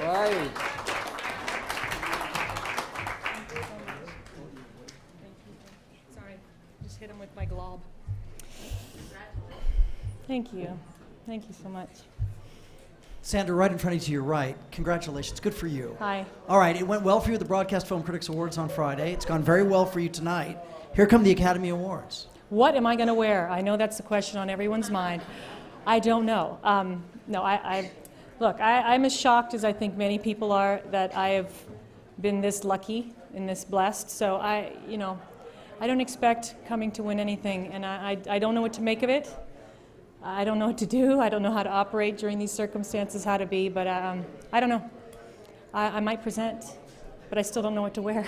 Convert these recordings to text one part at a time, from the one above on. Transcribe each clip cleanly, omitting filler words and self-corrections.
right. Sorry, just hit him with my glob. Thank you. Thank you so much. Sandra, right in front of you to your right. Congratulations. Good for you. Hi. All right, it went well for you at the Broadcast Film Critics Awards on Friday. It's gone very well for you tonight. Here come the Academy Awards. What am I going to wear? I know that's the question on everyone's mind. I don't know. Look, I'm as shocked as I think many people are that I have been this lucky and this blessed. So I don't expect coming to win anything, and I don't know what to make of it. I don't know what to do. I don't know how to operate during these circumstances, how to be, but I don't know. I might present, but I still don't know what to wear.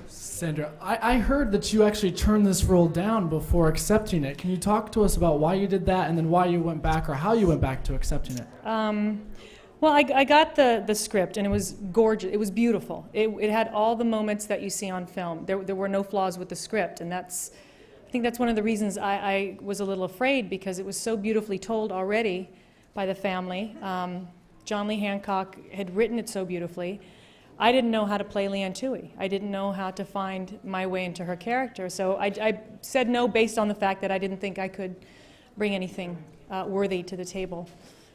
Sandra, I heard that you actually turned this role down before accepting it. Can you talk to us about why you did that and then why you went back or how you went back to accepting it? Well, I got the script, and it was gorgeous. It was beautiful. It had all the moments that you see on film. There were no flaws with the script, and I think that's one of the reasons I was a little afraid, because it was so beautifully told already by the family. John Lee Hancock had written it so beautifully. I didn't know how to play Leanne Toohey. I didn't know how to find my way into her character. So I said no based on the fact that I didn't think I could bring anything worthy to the table.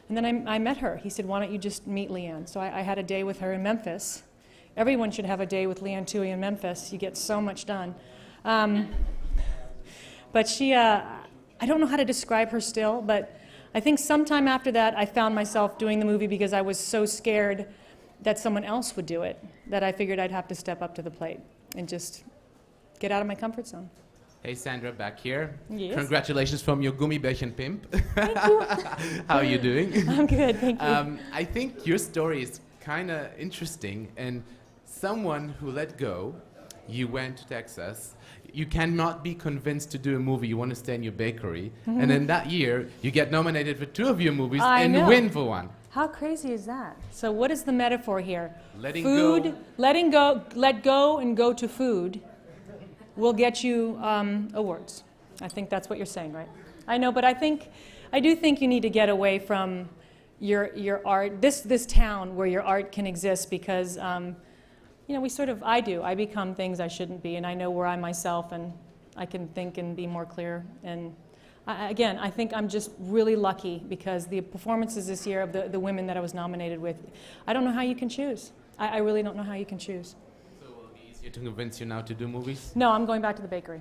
And then I met her. He said, why don't you just meet Leanne? So I had a day with her in Memphis. Everyone should have a day with Leanne Toohey in Memphis. You get so much done. But she, I don't know how to describe her still, but I think sometime after that I found myself doing the movie because I was so scared that someone else would do it, that I figured I'd have to step up to the plate and just get out of my comfort zone. Hey Sandra, back here. Yes. Congratulations from your Gummibärchen Pimp. Thank you. How are you doing? I'm good, thank you. I think your story is kind of interesting, and someone who let go, you went to Texas, you cannot be convinced to do a movie, you want to stay in your bakery, and then that year you get nominated for 2 of your movies and win for one. How crazy is that? So what is the metaphor here? Letting food, go. letting go, let go and go to food will get you awards. I think that's what you're saying, right? I know, but I do think you need to get away from your art, this town where your art can exist, because I become things I shouldn't be, and I know where I'm myself, and I can think and be more clear. And I think I'm just really lucky, because the performances this year of the women that I was nominated with, I don't know how you can choose. I really don't know how you can choose. So will it be easier to convince you now to do movies? No, I'm going back to the bakery.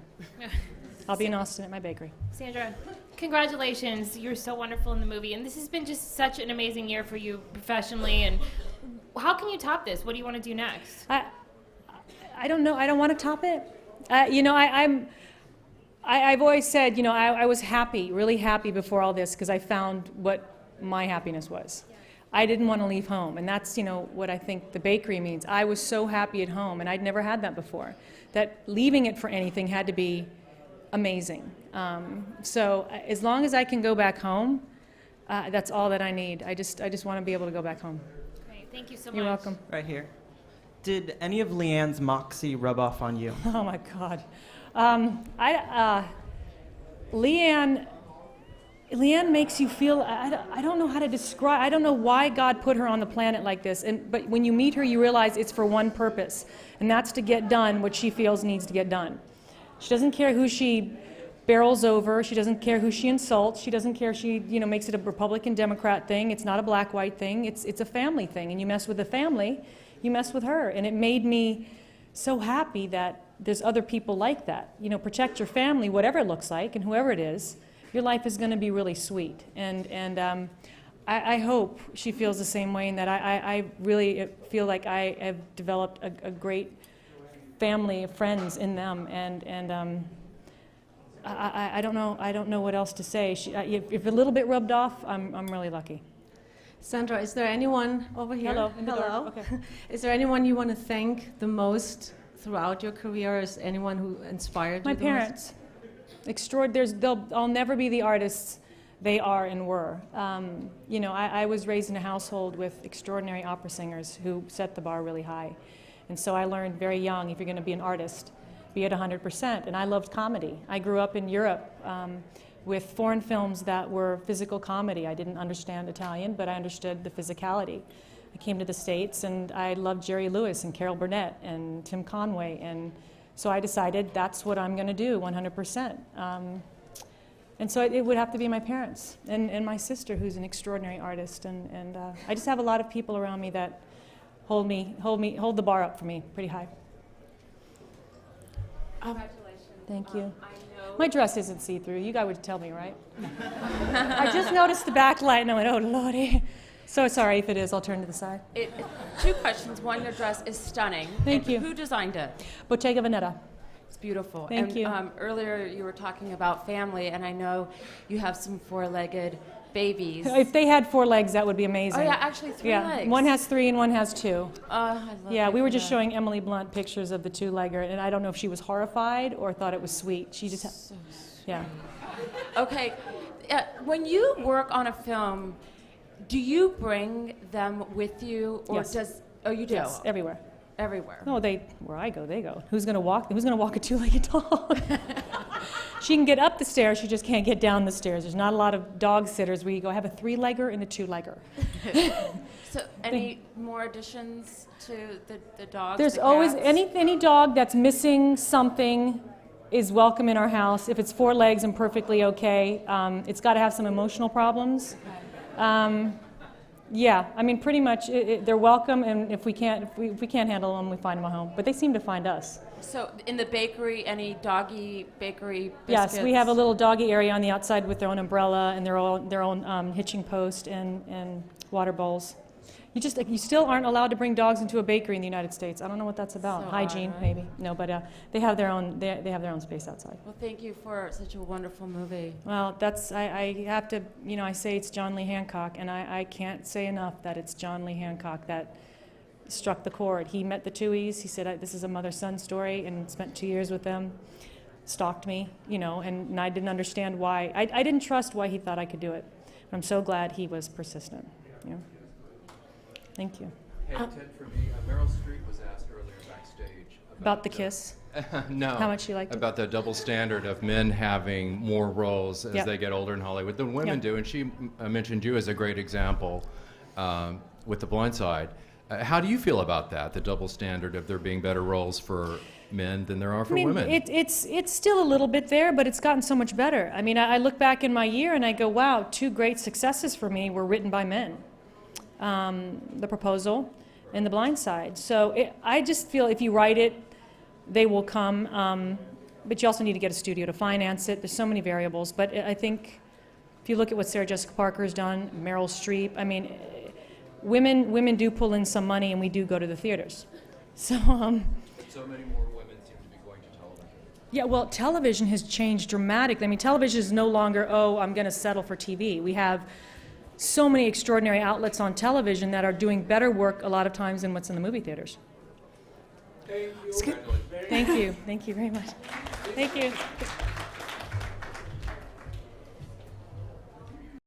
I'll be in Austin at my bakery. Sandra, congratulations. You're so wonderful in the movie, and this has been just such an amazing year for you professionally. And how can you top this? What do you want to do next? I don't know. I don't want to top it. I've always said, I was happy, really happy before all this, because I found what my happiness was. I didn't want to leave home, and that's, what I think the bakery means. I was so happy at home, and I'd never had that before, that leaving it for anything had to be amazing. So as long as I can go back home, that's all that I need. I just want to be able to go back home. Great. Thank you so much. You're welcome. Right here. Did any of Leanne's moxie rub off on you? Oh my God. Leanne makes you feel, I don't know how to describe, I don't know why God put her on the planet like this, but when you meet her, you realize it's for one purpose, and that's to get done what she feels needs to get done. She doesn't care who she barrels over, she doesn't care who she insults, she doesn't care if she makes it a Republican-Democrat thing. It's not a black-white thing, it's a family thing, and you mess with the family, you mess with her. And it made me so happy that there's other people like that. Protect your family, whatever it looks like, and whoever it is, your life is going to be really sweet. And I hope she feels the same way, and that I really feel like I have developed a great family of friends in them. And I don't know what else to say. If a little bit rubbed off, I'm really lucky. Sandra, is there anyone over here? Hello. In the Hello. dark. Okay. Is there anyone you want to thank the most throughout your career? Is anyone who inspired you My the most? parents. I'll never be the artists they are and were. I was raised in a household with extraordinary opera singers who set the bar really high. And so I learned very young, if you're going to be an artist, be at 100%. And I loved comedy. I grew up in Europe with foreign films that were physical comedy. I didn't understand Italian, but I understood the physicality. I came to the States and I loved Jerry Lewis and Carol Burnett and Tim Conway, and so I decided that's what I'm going to do 100%. And so it would have to be my parents and my sister, who's an extraordinary artist, and I just have a lot of people around me that hold the bar up for me pretty high. Congratulations. Thank you. I know. My dress isn't see-through. You guys would tell me, right? I just noticed the backlight and I went, oh, Lordy. So sorry if it is. I'll turn to the side. Two questions. One, your dress is stunning. Thank you. Who designed it? Bottega Veneta. It's beautiful. Thank you. Earlier you were talking about family, and I know you have some four-legged babies. If they had 4 legs, that would be amazing. Oh, yeah, actually 3 legs. One has 3 and one has 2. I love Yeah, it we were for just that. showing Emily Blunt pictures of the 2-legger, and I don't know if she was horrified or thought it was sweet. She just, So yeah. Okay. When you work on a film, do you bring them with you, or Yes. you do? Yes, everywhere. Everywhere. No, where I go, they go. Who's gonna walk a 2-legged dog? She can get up the stairs, she just can't get down the stairs. There's not a lot of dog sitters where you go, I have a 3-legger and a 2-legger. So, any more additions to the dogs? There's the always, cats? any dog that's missing something is welcome in our house. If it's 4 legs and perfectly okay, it's gotta have some emotional problems. Yeah, I mean, pretty much they're welcome, and if we can't handle them, we find them a home. But they seem to find us. So, in the bakery, any doggy bakery Yes, biscuits? we have a little doggy area on the outside with their own umbrella and their own hitching post and water bowls. You still aren't allowed to bring dogs into a bakery in the United States. I don't know what that's about. So Hygiene, odd, right? maybe. No, but they have their own space outside. Well, thank you for such a wonderful movie. Well, I have to, I say it's John Lee Hancock, and I can't say enough that it's John Lee Hancock that struck the chord. He met the Tuohys. He said, this is a mother-son story, and spent 2 years with them. Stalked me, and I didn't understand why. I didn't trust why he thought I could do it. But I'm so glad he was persistent. Thank you. Hey, Ted, for me, Meryl Streep was asked earlier backstage About the kiss? no. How much she liked it? About the double standard of men having more roles as Yep. they get older in Hollywood than women Yep. do, and she mentioned you as a great example with The Blind Side. How do you feel about that, the double standard of there being better roles for men than there are for women? It's still a little bit there, but it's gotten so much better. I mean, I look back in my year and I go, wow, 2 great successes for me were written by men. The Proposal and The Blind Side. So I just feel if you write it, they will come, but you also need to get a studio to finance it. There's so many variables, but I think if you look at what Sarah Jessica Parker's done, Meryl Streep, I mean, women do pull in some money and we do go to the theaters. So, So many more women seem to be going to television. yeah, well, television has changed dramatically. I mean, television is no longer, I'm going to settle for TV. We have so many extraordinary outlets on television that are doing better work a lot of times than what's in the movie theaters. Thank you. Thank you. Thank you very much. Thank you.